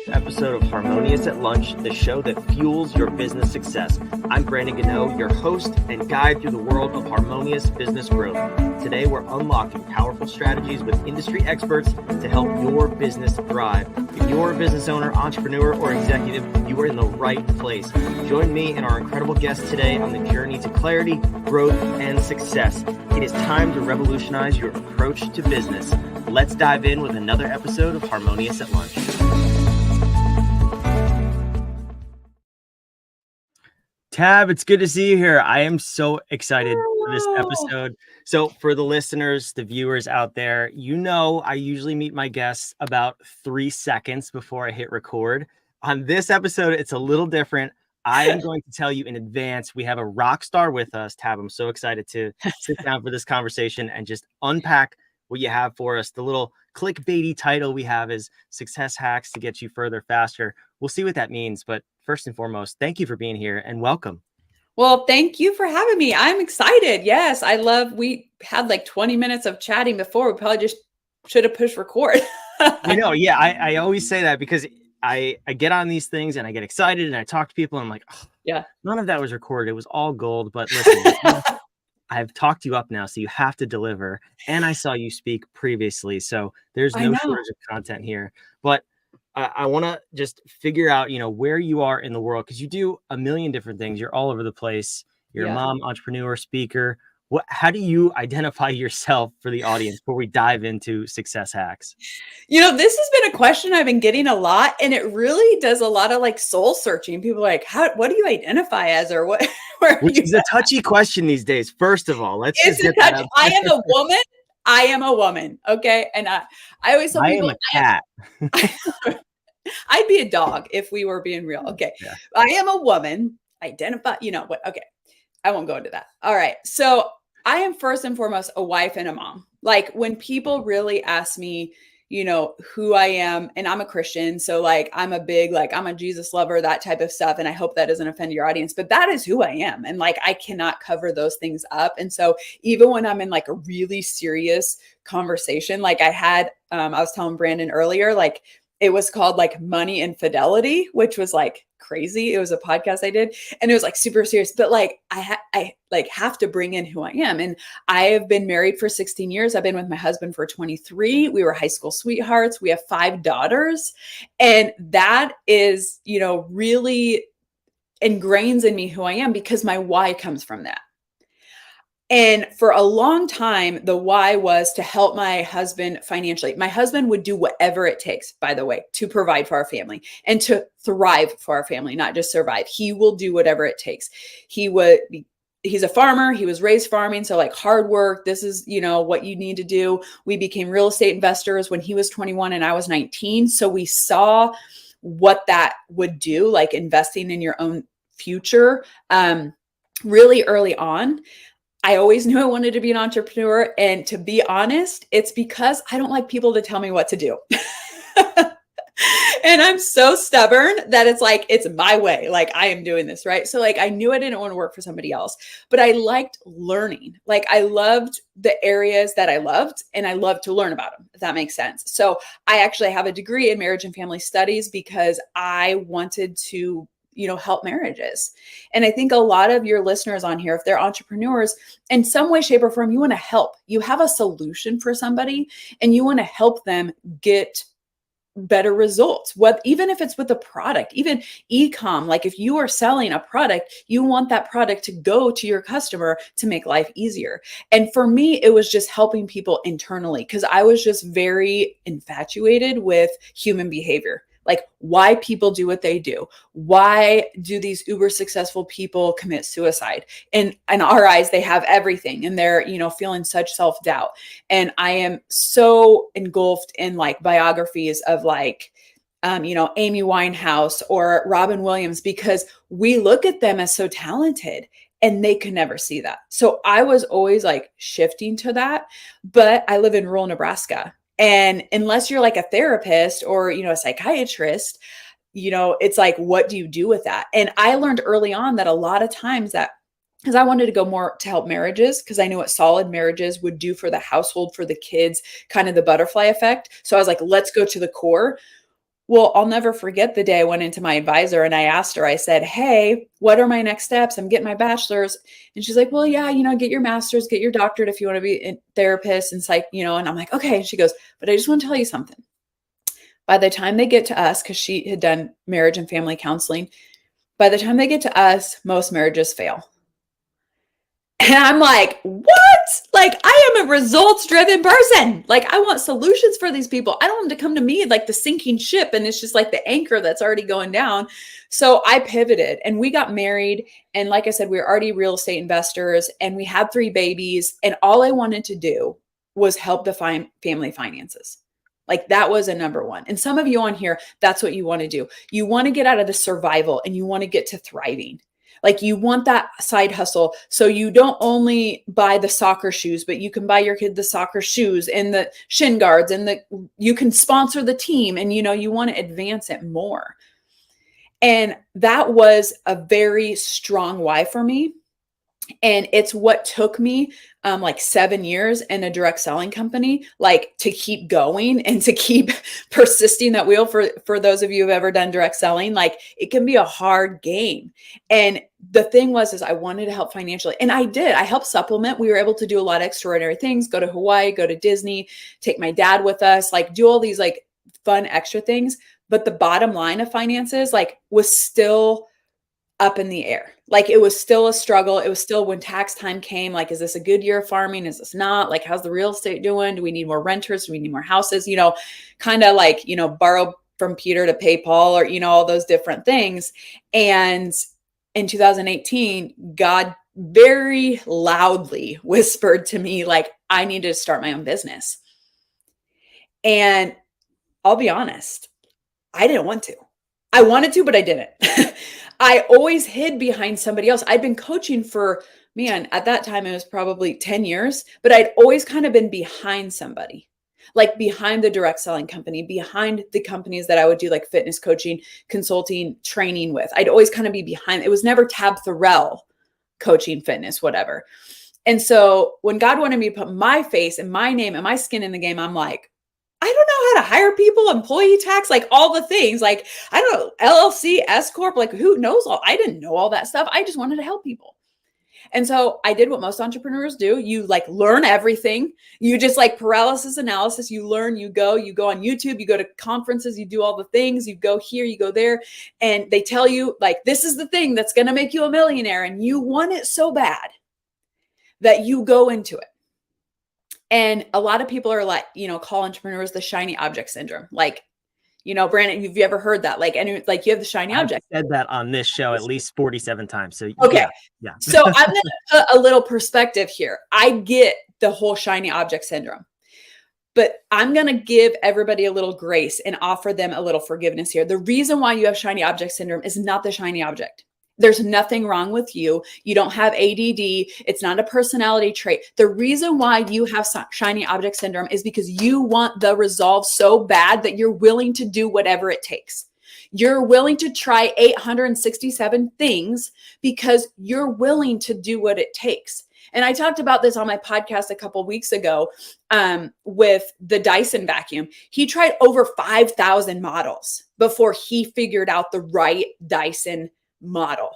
Episode of Harmonious at Lunch, the show that fuels your business success. I'm Brandon Gano, your host and guide through the world of harmonious business growth. Today, we're unlocking powerful strategies with industry experts to help your business thrive. If you're a business owner, entrepreneur, or executive, you are in the right place. Join me and our incredible guests today on the journey to clarity, growth, and success. It is time to revolutionize your approach to business. Let's dive in with another episode of Harmonious at Lunch. Tab, it's good to see you here. I am so excited for this episode. So for the listeners, the viewers out there, you know I usually meet my guests about 3 seconds before I hit record. On this episode, it's a little different. I am going to tell you in advance, we have a rock star with us. Tab, I'm so excited to sit down for this conversation and just unpack what you have for us. The little clickbaity title we have is Success Hacks to Get You Further Faster. We'll see what that means, but first and foremost, thank you for being here and welcome. Well, thank you for having me. I'm excited. Yes, we had like 20 minutes of chatting before. We probably just should have pushed record. Yeah, I always say that because I get on these things and I get excited and I talk to people and I'm like, oh, yeah, none of that was recorded. It was all gold. But listen, I've talked you up now, so you have to deliver. And I saw you speak previously, so there's no shortage of content here. But I want to just figure out, where you are in the world, because you do a million different things. You're all over the place. You're a mom, entrepreneur, speaker. How do you identify yourself for the audience before we dive into success hacks? This has been a question I've been getting a lot, and it really does a lot of like soul searching. People are like, what do you identify as, or what? Which is a touchy question these days. First of all, let's just get that out. I am a woman. I am a woman. Okay. And I always tell people, I am a cat. I'd be a dog if we were being real. Okay. Yeah. I am a woman. Identify, what? Okay. I won't go into that. All right. So I am first and foremost a wife and a mom. Like when people really ask me, who I am, and I'm a Christian. So like, I'm a Jesus lover, that type of stuff. And I hope that doesn't offend your audience, but that is who I am. And like, I cannot cover those things up. And so even when I'm in like a really serious conversation, like I was telling Brandon earlier, like it was called like Money and Fidelity, which was like crazy. It was a podcast I did and it was like super serious, but like I have to bring in who I am. And I have been married for 16 years. I've been with my husband for 23. We were high school sweethearts. We have 5 daughters. And that is, really ingrains in me who I am because my why comes from that. And for a long time, the why was to help my husband financially. My husband would do whatever it takes, by the way, to provide for our family and to thrive for our family, not just survive. He will do whatever it takes. He's a farmer. He was raised farming. So like hard work, this is, what you need to do. We became real estate investors when he was 21 and I was 19. So we saw what that would do, like investing in your own future, really early on. I always knew I wanted to be an entrepreneur. And to be honest, it's because I don't like people to tell me what to do. And I'm so stubborn that it's my way. Like I am doing this, right? So like, I knew I didn't want to work for somebody else, but I liked learning. Like I loved the areas that I loved and I loved to learn about them, if that makes sense. So I actually have a degree in marriage and family studies because I wanted to help marriages. And I think a lot of your listeners on here, if they're entrepreneurs in some way, shape or form, you want to help. You have a solution for somebody and you want to help them get better results. Even if it's with a product, even e-com, like if you are selling a product, you want that product to go to your customer to make life easier. And for me, it was just helping people internally because I was just very infatuated with human behavior. Like why people do what they do. Why do these uber successful people commit suicide? And in our eyes, they have everything and they're, feeling such self-doubt. And I am so engulfed in like biographies of like, Amy Winehouse or Robin Williams, because we look at them as so talented and they could never see that. So I was always like shifting to that, but I live in rural Nebraska. And unless you're like a therapist or, a psychiatrist, it's like, what do you do with that? And I learned early on that a lot of times that because I wanted to go more to help marriages because I knew what solid marriages would do for the household, for the kids, kind of the butterfly effect. So I was like, let's go to the core. Well, I'll never forget the day I went into my advisor and I asked her, I said, hey, what are my next steps? I'm getting my bachelor's. And she's like, well, yeah, get your master's, get your doctorate if you want to be a therapist and psych, and I'm like, okay. And she goes, but I just want to tell you something. By the time they get to us, because she had done marriage and family counseling, by the time they get to us, most marriages fail. And I'm like, what? Like, I am a results-driven person. Like, I want solutions for these people. I don't want them to come to me like the sinking ship, and it's just like the anchor that's already going down. So I pivoted and we got married. And like I said, we were already real estate investors and we had 3 babies. And all I wanted to do was help the family finances. Like, that was a number one. And some of you on here, that's what you want to do. You want to get out of the survival and you want to get to thriving. Like, you want that side hustle. So you don't only buy the soccer shoes, but you can buy your kid the soccer shoes and the shin guards and you can sponsor the team and, you want to advance it more. And that was a very strong why for me. And it's what took me like 7 years in a direct selling company, like to keep going and to keep persisting that wheel. For those of you who've ever done direct selling, like, it can be a hard game. And the thing is I wanted to help financially. And I did. I helped supplement. We were able to do a lot of extraordinary things, go to Hawaii, go to Disney, take my dad with us, like do all these like fun extra things. But the bottom line of finances like was still up in the air. Like, it was still a struggle. It was still, when tax time came, like, is this a good year of farming? Is this not? Like, how's the real estate doing? Do we need more renters? Do we need more houses? Kind of like, borrow from Peter to pay Paul, or, all those different things. And in 2018, God very loudly whispered to me, like, I needed to start my own business. And I'll be honest, I didn't want to. I wanted to, but I didn't. I always hid behind somebody else. I'd been coaching for, at that time, it was probably 10 years, but I'd always kind of been behind somebody, like behind the direct selling company, behind the companies that I would do like fitness coaching, consulting, training with. I'd always kind of be behind. It was never Tabatha Thorell coaching, fitness, whatever. And so when God wanted me to put my face and my name and my skin in the game, I'm like, I don't know how to hire people, employee tax, like all the things, like, I don't know, LLC, S Corp, like who knows all, I didn't know all that stuff. I just wanted to help people. And so I did what most entrepreneurs do. You like learn everything. You just like paralysis analysis. You learn, you go on YouTube, you go to conferences, you do all the things, you go here, you go there. And they tell you like, this is the thing that's going to make you a millionaire. And you want it so bad that you go into it. And a lot of people are like, call entrepreneurs the shiny object syndrome. Like, Brandon, have you ever heard that? Like, you have the shiny object. I've said that on this show at least 47 times. So okay. Yeah. So I'm going to put a little perspective here. I get the whole shiny object syndrome, but I'm going to give everybody a little grace and offer them a little forgiveness here. The reason why you have shiny object syndrome is not the shiny object. There's nothing wrong with you. You don't have ADD. It's not a personality trait. The reason why you have shiny object syndrome is because you want the resolve so bad that you're willing to do whatever it takes. You're willing to try 867 things because you're willing to do what it takes. And I talked about this on my podcast a couple of weeks ago with the Dyson vacuum. He tried over 5,000 models before he figured out the right Dyson model.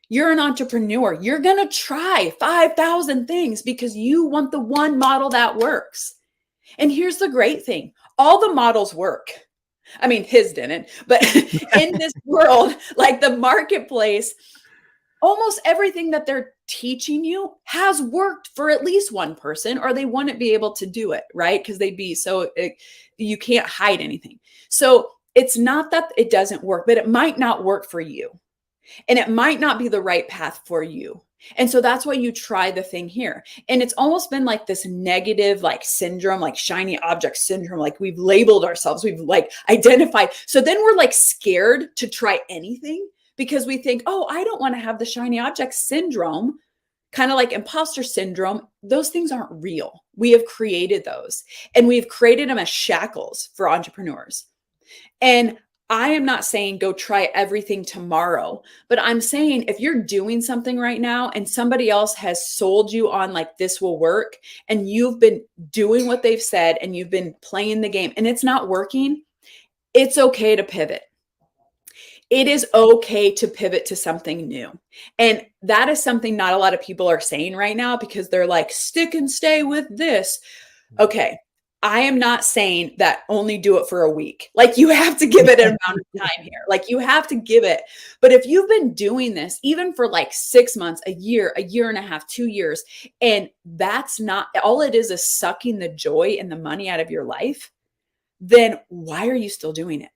You're an entrepreneur. You're going to try 5,000 things because you want the one model that works. And here's the great thing. All the models work. I mean, his didn't, but in this world, like the marketplace, almost everything that they're teaching you has worked for at least one person, or they wouldn't be able to do it, right? Because they'd be you can't hide anything. So it's not that it doesn't work, but it might not work for you. And it might not be the right path for you. And so that's why you try the thing here. And it's almost been like this negative, like syndrome, like shiny object syndrome. Like we've labeled ourselves, we've like identified. So then we're like scared to try anything because we think, oh, I don't want to have the shiny object syndrome, kind of like imposter syndrome. Those things aren't real. We have created those, and we've created them as shackles for entrepreneurs. And I am not saying go try everything tomorrow, but I'm saying if you're doing something right now and somebody else has sold you on like this will work, and you've been doing what they've said and you've been playing the game and it's not working, It's okay to pivot. It is okay to pivot to something new. And that is something not a lot of people are saying right now because they're like, stick and stay with this. Okay. I am not saying that only do it for a week. Like you have to give it an amount of time here. Like you have to give it. But if you've been doing this even for like 6 months, a year and a half, 2 years, and that's not all it is sucking the joy and the money out of your life, then why are you still doing it?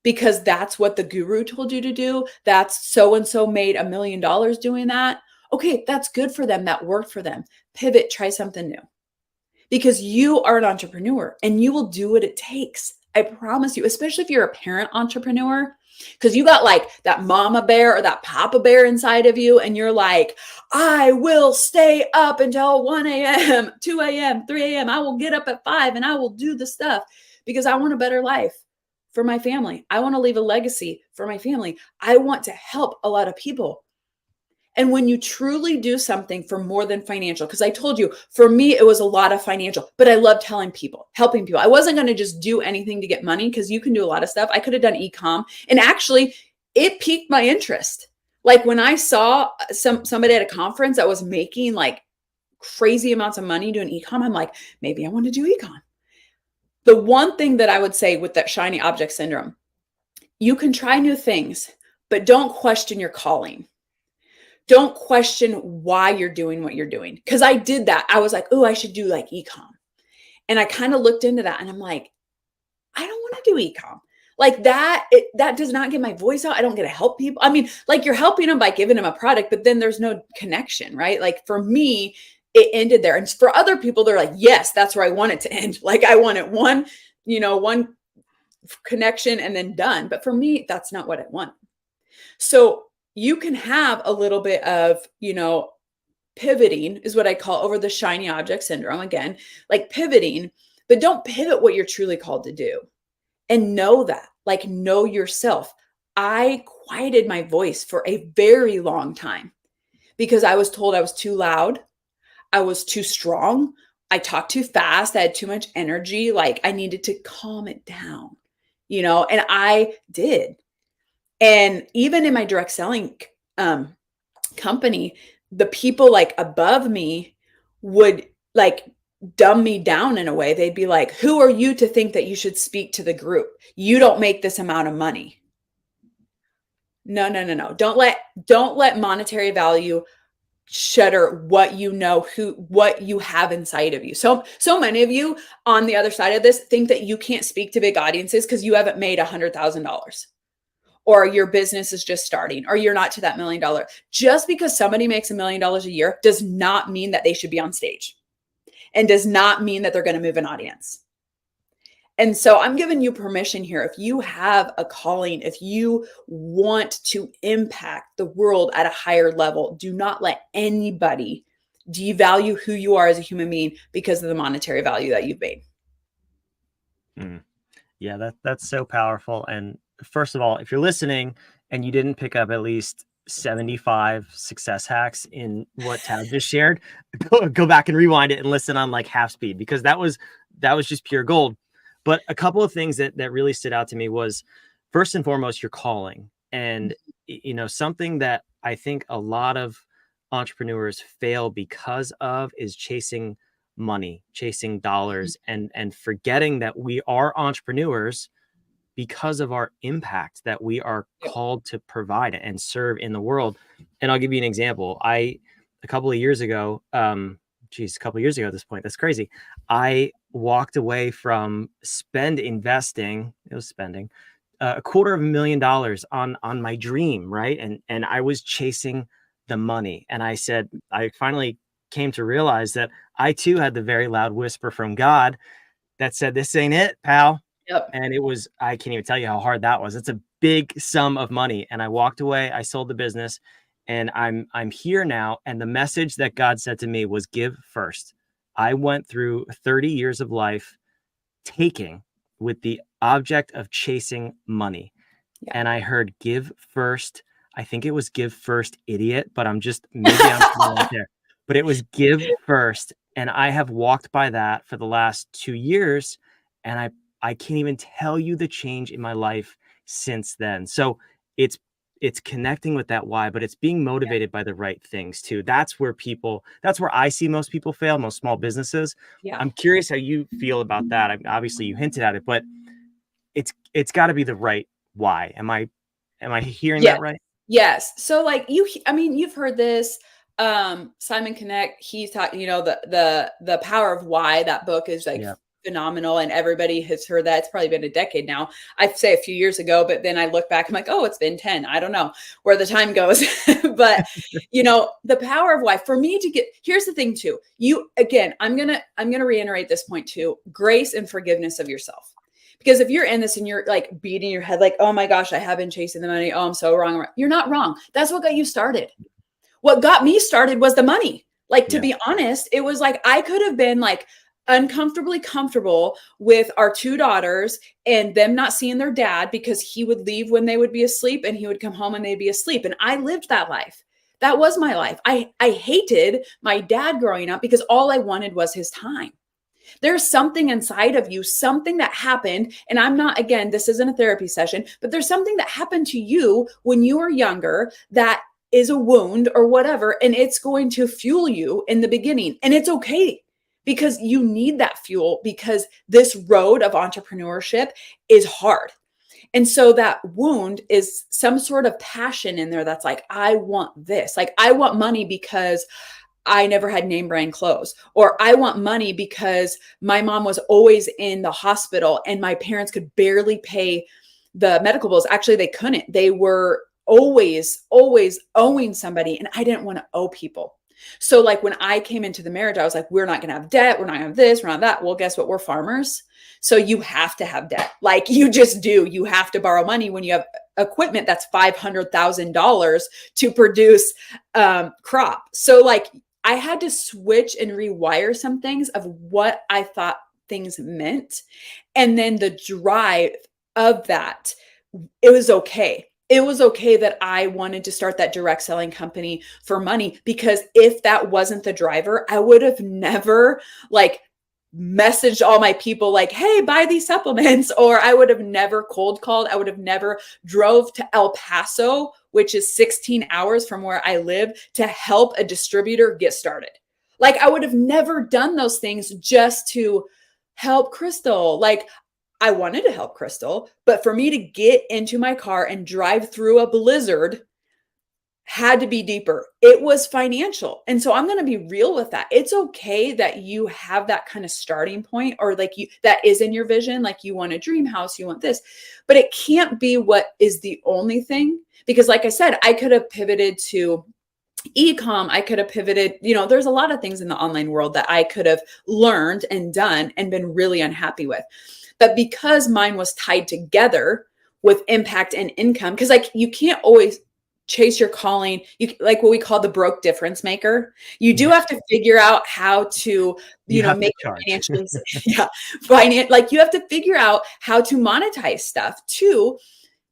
Because that's what the guru told you to do. That's so and so made $1 million doing that. Okay, that's good for them. That worked for them. Pivot, try something new. Because you are an entrepreneur and you will do what it takes. I promise you, especially if you're a parent entrepreneur, because you got like that mama bear or that papa bear inside of you. And you're like, I will stay up until 1 a.m., 2 a.m., 3 a.m. I will get up at 5 and I will do the stuff because I want a better life for my family. I want to leave a legacy for my family. I want to help a lot of people. And when you truly do something for more than financial, because I told you, for me, it was a lot of financial, but I love telling people, helping people. I wasn't going to just do anything to get money because you can do a lot of stuff. I could have done e-com. And actually, it piqued my interest. Like when I saw somebody at a conference that was making like crazy amounts of money doing e-com, I'm like, maybe I want to do e-com. The one thing that I would say with that shiny object syndrome, you can try new things, but don't question your calling. Don't question why you're doing what you're doing. Because I did that. I was like, oh, I should do like e-com. And I kind of looked into that and I'm like, I don't want to do e-com. Like that does not get my voice out. I don't get to help people. I mean, like you're helping them by giving them a product, but then there's no connection, right? Like for me, it ended there. And for other people, they're like, yes, that's where I want it to end. Like I want it one connection and then done. But for me, that's not what I want. So you can have a little bit of, pivoting is what I call over the shiny object syndrome. Again, like pivoting, but don't pivot what you're truly called to do. And know that, like know yourself. I quieted my voice for a very long time because I was told I was too loud. I was too strong. I talked too fast. I had too much energy. Like I needed to calm it down, and I did. And even in my direct selling company, the people like above me would like dumb me down in a way. They'd be like, who are you to think that you should speak to the group? You don't make this amount of money. No. Don't let monetary value shutter what you know, what you have inside of you. So many of you on the other side of this think that you can't speak to big audiences because you haven't made $100,000. Or your business is just starting, or you're not to that $1 million. Just because somebody makes $1 million a year does not mean that they should be on stage and does not mean that they're going to move an audience. And so I'm giving you permission here. If you have a calling, if you want to impact the world at a higher level, do not let anybody devalue who you are as a human being because of the monetary value that you've made. Yeah, that's so powerful. And first of all, if you're listening and you didn't pick up at least 75 success hacks in what Tab just shared, go back and rewind it and listen on like half speed, because that was just pure gold. But a couple of things that really stood out to me was, first and foremost, your calling. And something that I think a lot of entrepreneurs fail because of is chasing money, chasing dollars, and forgetting that we are entrepreneurs because of our impact that we are called to provide and serve in the world. And I'll give you an example. A couple of years ago at this point, that's crazy. I walked away from investing $250,000 on my dream. Right. And I was chasing the money. And I finally came to realize that I too had the very loud whisper from God that said, this ain't it, pal. Yep. And I can't even tell you how hard that was. It's a big sum of money. And I walked away, I sold the business, and I'm here now. And the message that God said to me was give first. I went through 30 years of life taking with the object of chasing money. Yeah. And I heard give first. I think it was give first, idiot, but I'm out there. But it was give first. And I have walked by that for the last 2 years. And I I can't even tell you the change in my life since then. So it's connecting with that why, but it's being motivated by the right things too. That's where I see most people fail, most small businesses. Yeah. I'm curious how you feel about that. Obviously you hinted at it, but it's got to be the right why. Am I hearing Yeah. that right? Yes. So like I mean, you've heard this, Simon Connect, he's talking, the power of why, that book is like Yeah. phenomenal, and everybody has heard that. It's probably been a decade now. I'd say a few years ago, but then I look back, I'm like, oh, it's been 10. I don't know where the time goes. But the power of why, for me to here's the thing too. Again, I'm gonna reiterate this point too: grace and forgiveness of yourself. Because if you're in this and you're like beating your head, like, oh my gosh, I have been chasing the money. Oh, I'm so wrong. You're not wrong. That's what got you started. What got me started was the money. Like, to Yeah. be honest, it was like, I could have been like uncomfortably comfortable with our two daughters and them not seeing their dad, because he would leave when they would be asleep and he would come home and they'd be asleep. And I lived that life. That was my life. I hated my dad growing up because all I wanted was his time. There's something inside of you, something that happened. And I'm not, again, this isn't a therapy session, but there's something that happened to you when you were younger that is a wound or whatever. And it's going to fuel you in the beginning. And it's okay, because you need that fuel, because this road of entrepreneurship is hard. And so that wound is some sort of passion in there that's like, I want this. Like, I want money because I never had name brand clothes, or I want money because my mom was always in the hospital and my parents could barely pay the medical bills. Actually, they couldn't. They were always owing somebody, and I didn't want to owe people. So like when I came into the marriage, I was like, we're not going to have debt. We're not going to have this. We're not that. Well, guess what? We're farmers. So you have to have debt. Like, you just do. You have to borrow money when you have equipment that's $500,000 to produce crop. So like, I had to switch and rewire some things of what I thought things meant. And then the drive of that, it was okay. It was okay that I wanted to start that direct selling company for money, because if that wasn't the driver, I would have never like messaged all my people like, hey, buy these supplements, or I would have never cold called. I would have never drove to El Paso, which is 16 hours from where I live, to help a distributor get started. Like, I would have never done those things just to help Crystal. Like, I wanted to help Crystal, but for me to get into my car and drive through a blizzard had to be deeper. It was financial. And so I'm going to be real with that. It's okay that you have that kind of starting point, or like that is in your vision. Like, you want a dream house, you want this, but it can't be what is the only thing. Because like I said, I could have pivoted to e-com. I could have pivoted, there's a lot of things in the online world that I could have learned and done and been really unhappy with. But because mine was tied together with impact and income, because like, you can't always chase your calling. You like what we call the broke difference maker. You do have to figure out how to, You have make to charge. financially, like you have to figure out how to monetize stuff too,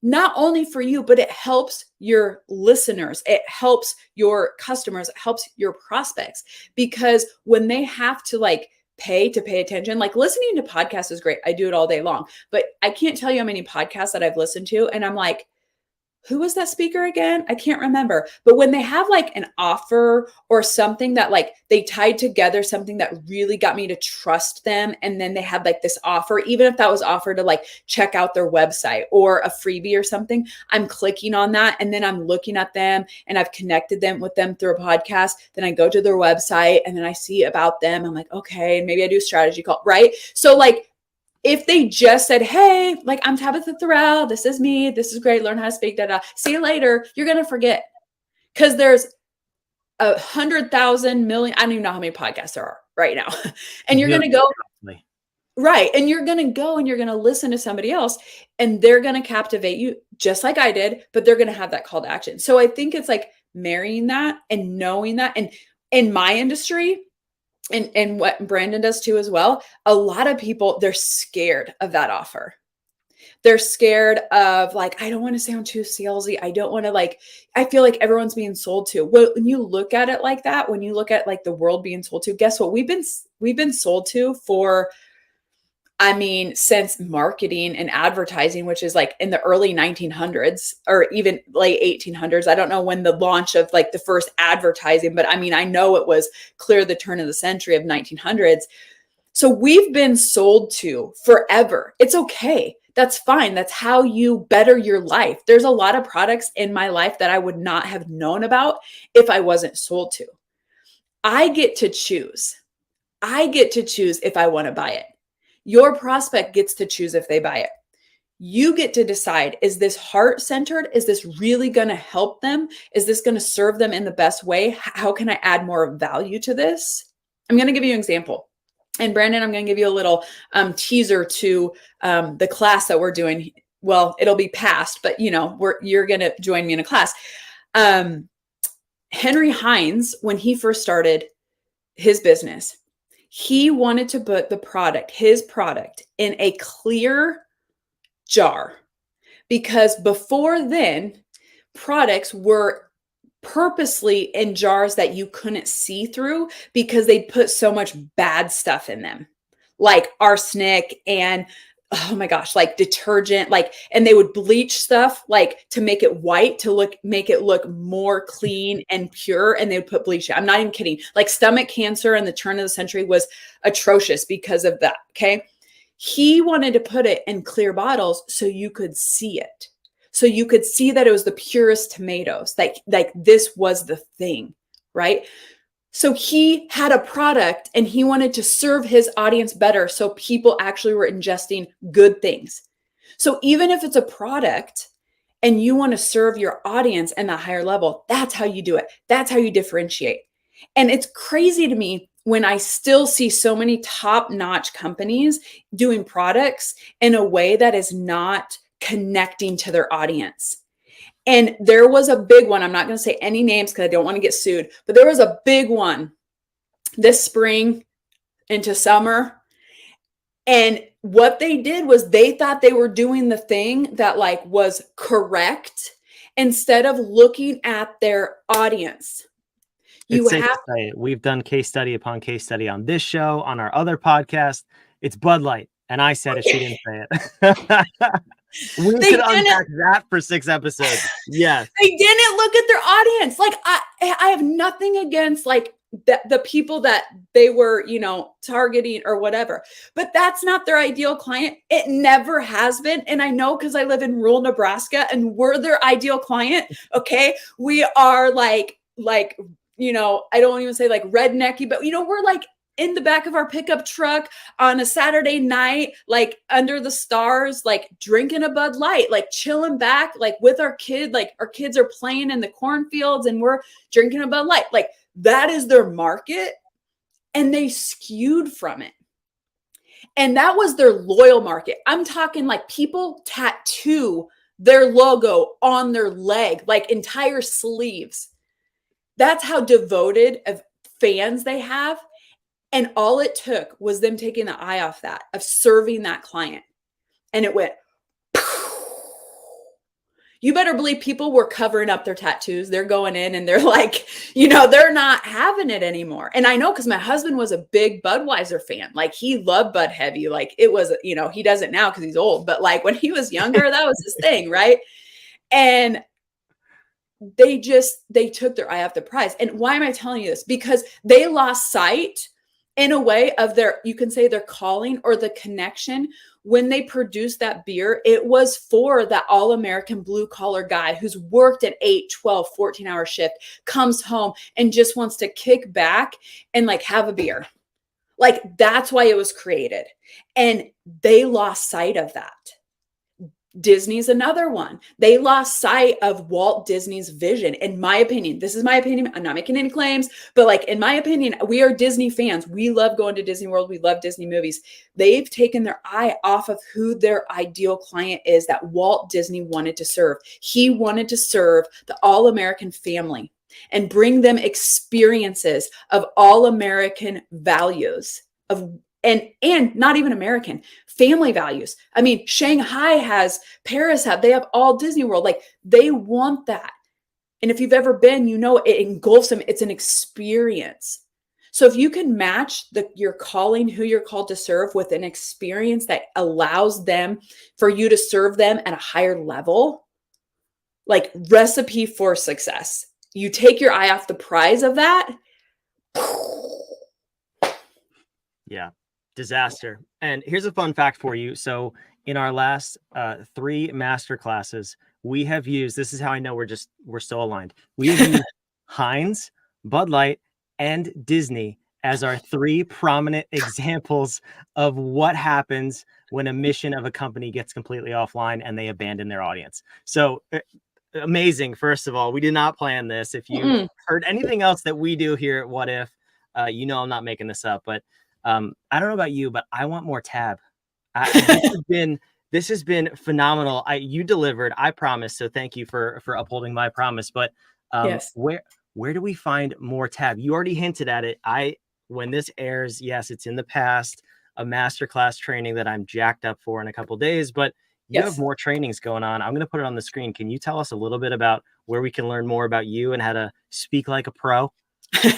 not only for you, but it helps your listeners. It helps your customers. It helps your prospects, because when they have to like pay attention, like listening to podcasts is great. I do it all day long, but I can't tell you how many podcasts that I've listened to. And I'm like, who was that speaker again? I can't remember. But when they have like an offer or something that like they tied together, something that really got me to trust them, and then they had like this offer, even if that was offered to like check out their website or a freebie or something, I'm clicking on that. And then I'm looking at them and I've connected them with them through a podcast. Then I go to their website and then I see about them. I'm like, okay, and maybe I do a strategy call, right? So like, if they just said, hey, like, I'm Tabatha Thorell, this is me, this is great, learn how to speak, see you later, you're going to forget. Because there's 100,000 million, I don't even know how many podcasts there are right now. And you're going to go, right. And you're going to go and you're going to listen to somebody else, and they're going to captivate you just like I did, but they're going to have that call to action. So I think it's like marrying that and knowing that. And in my industry, and what Brandon does too as well, a lot of people, they're scared of that offer. They're scared of like, I don't want to sound too salesy. I don't want to like, I feel like everyone's being sold to. Well, when you look at it like that, when you look at like the world being sold to, guess what? We've been sold to for I mean, since marketing and advertising, which is like in the early 1900s or even late 1800s. I don't know when the launch of like the first advertising, but I mean, I know it was clear the turn of the century of 1900s. So we've been sold to forever. It's okay. That's fine. That's how you better your life. There's a lot of products in my life that I would not have known about if I wasn't sold to. I get to choose. I get to choose if I want to buy it. Your prospect gets to choose if they buy it. You get to decide, is this heart-centered? Is this really going to help them? Is this going to serve them in the best way? How can I add more value to this? I'm going to give you an example. And Brandon, I'm going to give you a little teaser to the class that we're doing. Well, it'll be past, but you're going to join me in a class. Henry Hines, when he first started his business, he wanted to put his product in a clear jar, because before then, products were purposely in jars that you couldn't see through because they put so much bad stuff in them, like arsenic and oh my gosh, like detergent, and they would bleach stuff like to make it white, make it look more clean and pure. And they would put bleach. I'm not even kidding. Like stomach cancer in the turn of the century was atrocious because of that. Okay. He wanted to put it in clear bottles so you could see it. So you could see that it was the purest tomatoes. Like this was the thing, right? So he had a product and he wanted to serve his audience better. So people actually were ingesting good things. So even if it's a product and you want to serve your audience in the higher level, that's how you do it. That's how you differentiate. And it's crazy to me when I still see so many top-notch companies doing products in a way that is not connecting to their audience. And there was a big one. I'm not going to say any names because I don't want to get sued, but there was a big one this spring into summer. And what they did was they thought they were doing the thing that like was correct instead of looking at their audience. It's safe to say we've done case study upon case study on this show, on our other podcast. It's Bud Light. And I said it, she didn't say it. We could unpack that for 6 episodes. Yes. They didn't look at their audience. Like I have nothing against like the people that they were, targeting or whatever, but that's not their ideal client. It never has been. And I know because I live in rural Nebraska and we're their ideal client. Okay. We are like, I don't even say like rednecky, but we're like in the back of our pickup truck on a Saturday night, like under the stars, like drinking a Bud Light, like chilling back, like with our kid, like our kids are playing in the cornfields and we're drinking a Bud Light. Like that is their market. And they skewed from it. And that was their loyal market. I'm talking like people tattoo their logo on their leg, like entire sleeves. That's how devoted of fans they have. And all it took was them taking the eye off that, of serving that client. And it went, you better believe people were covering up their tattoos. They're going in and they're like, they're not having it anymore. And I know because my husband was a big Budweiser fan. Like he loved Bud Heavy. Like it was, he doesn't now because he's old. But like when he was younger, that was his thing, right? And they took their eye off the prize. And why am I telling you this? Because they lost sight in a way of you can say their calling or the connection. When they produced that beer, it was for that all-American blue-collar guy who's worked an 8, 12, 14-hour shift, comes home and just wants to kick back and like have a beer. Like that's why it was created. And they lost sight of that. Disney's another one. They lost sight of Walt Disney's vision. In my opinion, this is my opinion. I'm not making any claims, but like, in my opinion, we are Disney fans. We love going to Disney World. We love Disney movies. They've taken their eye off of who their ideal client is that Walt Disney wanted to serve. He wanted to serve the all-American family and bring them experiences of all-American values and not even American family values. I mean, Shanghai has, Paris they have all Disney World. Like they want that. And if you've ever been, it engulfs them. It's an experience. So if you can match your calling, who you're called to serve, with an experience that allows them for you to serve them at a higher level, like recipe for success. You take your eye off the prize of that. Yeah. Disaster. And here's a fun fact for you. So in our last 3 master classes, we have used, this is how I know we're so aligned. We have used Heinz, Bud Light, and Disney as our 3 prominent examples of what happens when a mission of a company gets completely offline and they abandon their audience. So amazing. First of all, we did not plan this. If you heard anything else that we do here at What If, you know I'm not making this up, but I don't know about you, but I want more Tab. This has been phenomenal. You delivered, I promise. So thank you for upholding my promise. But Yes. where do we find more Tab? You already hinted at it. When this airs, yes, it's in the past, a masterclass training that I'm jacked up for in a couple days, but you have more trainings going on. I'm going to put it on the screen. Can you tell us a little bit about where we can learn more about you and how to speak like a pro?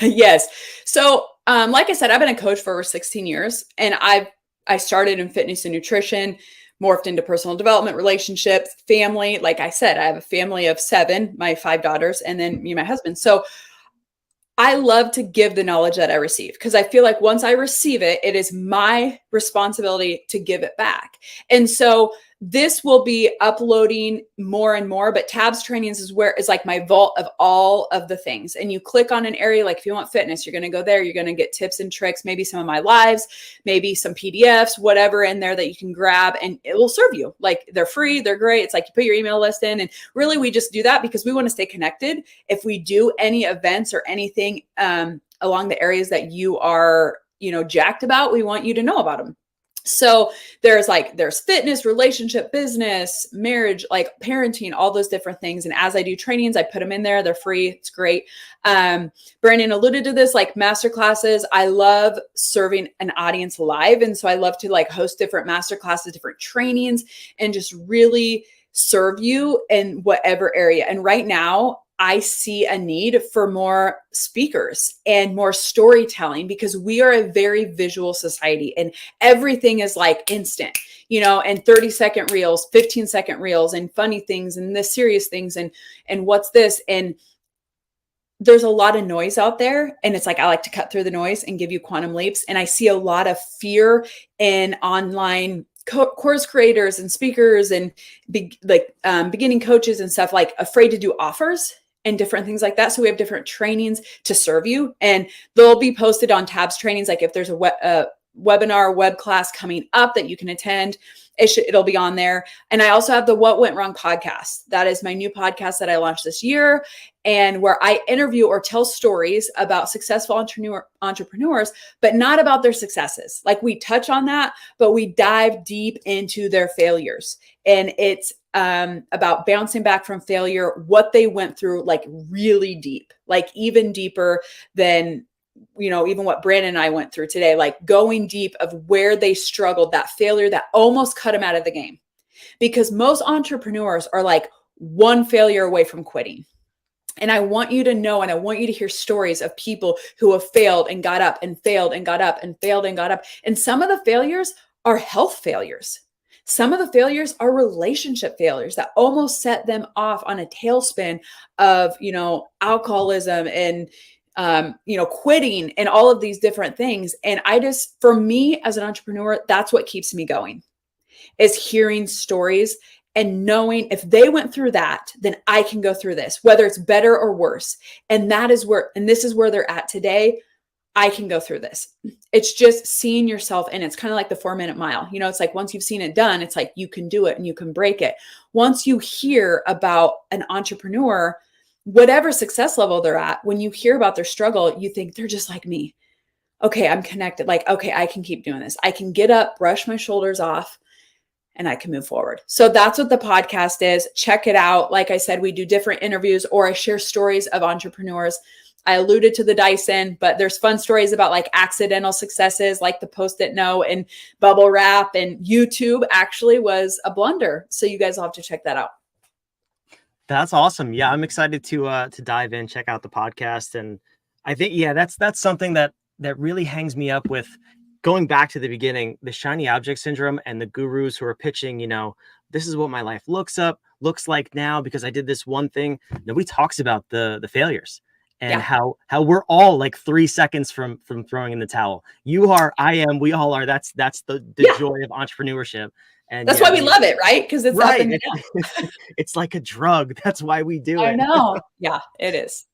Yes. So, like I said, I've been a coach for over 16 years, and I started in fitness and nutrition, morphed into personal development, relationships, family. Like I said, I have a family of 7, my 5 daughters, and then me and my husband. So I love to give the knowledge that I receive, because I feel like once I receive it, it is my responsibility to give it back. And so this will be uploading more and more, but Tabs trainings is like my vault of all of the things. And you click on an area, like if you want fitness, you're going to go there. You're going to get tips and tricks, maybe some of my lives, maybe some PDFs, whatever in there that you can grab, and it will serve you. Like they're free. They're great. It's like you put your email list in, and really we just do that because we want to stay connected. If we do any events or anything along the areas that you are, jacked about, we want you to know about them. So there's fitness, relationship, business, marriage, like parenting, all those different things. And as I do trainings, I put them in there. They're free. It's great. Brandon alluded to this, like masterclasses. I love serving an audience live. And so I love to host different masterclasses, different trainings, and just really serve you in whatever area. And right now, I see a need for more speakers and more storytelling, because we are a very visual society and everything is instant, and 30-second reels, 15-second reels, and funny things and the serious things and what's this. And there's a lot of noise out there, and it's I like to cut through the noise and give you quantum leaps. And I see a lot of fear in online course creators and speakers and beginning coaches and stuff, afraid to do offers and different things like that. So we have different trainings to serve you, and they'll be posted on Tabs trainings. Like if there's a webinar, web class coming up that you can attend, it'll be on there. And I also have the What Went Wrong podcast. That is my new podcast that I launched this year, and where I interview or tell stories about successful entrepreneurs, but not about their successes. Like we touch on that, but we dive deep into their failures. And it's about bouncing back from failure, what they went through, really deep, even deeper than even what Brandon and I went through today, going deep of where they struggled, that failure that almost cut them out of the game. Because most entrepreneurs are one failure away from quitting. And I want you to know, and I want you to hear stories of people who have failed and got up and failed and got up and failed and got up. And some of the failures are health failures. Some of the failures are relationship failures that almost set them off on a tailspin of, alcoholism and quitting and all of these different things. And for me as an entrepreneur, that's what keeps me going, is hearing stories and knowing if they went through that, then I can go through this, whether it's better or worse. And this is where they're at today. I can go through this. It's just seeing yourself. And it's kind of like the 4-minute mile. It's once you've seen it done, it's you can do it and you can break it. Once you hear about an entrepreneur, whatever success level they're at, when you hear about their struggle, you think they're just like me. Okay, I'm connected. Okay, I can keep doing this. I can get up, brush my shoulders off, and I can move forward. So that's what the podcast is. Check it out. Like I said, we do different interviews, or I share stories of entrepreneurs. I alluded to the Dyson, but there's fun stories about accidental successes, like the Post-it note and bubble wrap, and YouTube actually was a blunder. So you guys will have to check that out. That's awesome. Yeah, I'm excited to dive in, check out the podcast. And I think, that's something that that really hangs me up with going back to the beginning, the shiny object syndrome and the gurus who are pitching, this is what my life looks like now because I did this one thing. Nobody talks about the failures and Yeah. how we're all like 3 seconds from throwing in the towel. You are, I am, we all are. That's the joy of entrepreneurship. And that's why we love it, right? Because it's up and down. It's like a drug. That's why we do it. I know. Yeah, it is.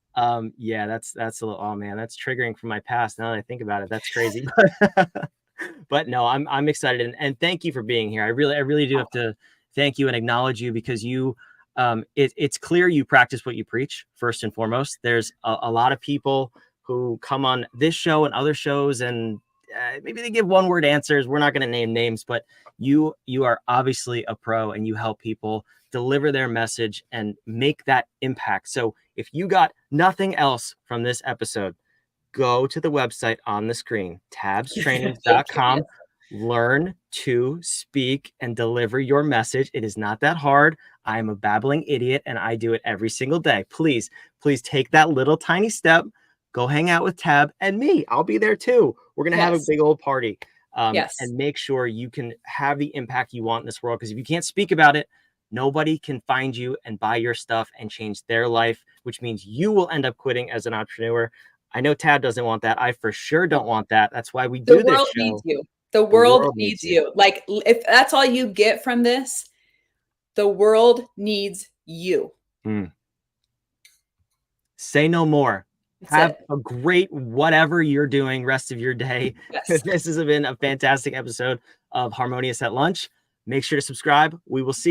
Yeah, that's a little, oh man, that's triggering from my past. Now that I think about it, that's crazy. But no, I'm excited, and thank you for being here. I really do have to thank you and acknowledge you because you, it's clear you practice what you preach first and foremost. There's a lot of people who come on this show and other shows, and maybe they give one word answers. We're not going to name names, but you are obviously a pro, and you help people deliver their message and make that impact. So if you got nothing else from this episode, go to the website on the screen, tabstrainings.com. Learn to speak and deliver your message. It is not that hard. I am a babbling idiot and I do it every single day. Please take that little tiny step. Go hang out with Tab and me. I'll be there too. We're going to have a big old party. And make sure you can have the impact you want in this world. Because if you can't speak about it, nobody can find you and buy your stuff and change their life, which means you will end up quitting as an entrepreneur. I know Tab doesn't want that. I for sure don't want that. That's why we do this show. The world needs you. The world needs you. Like, if that's all you get from this, the world needs you. Say no more. Have a great whatever you're doing rest of your day. Yes. This has been a fantastic episode of Harmonious at Lunch. Make sure to subscribe. We will see you.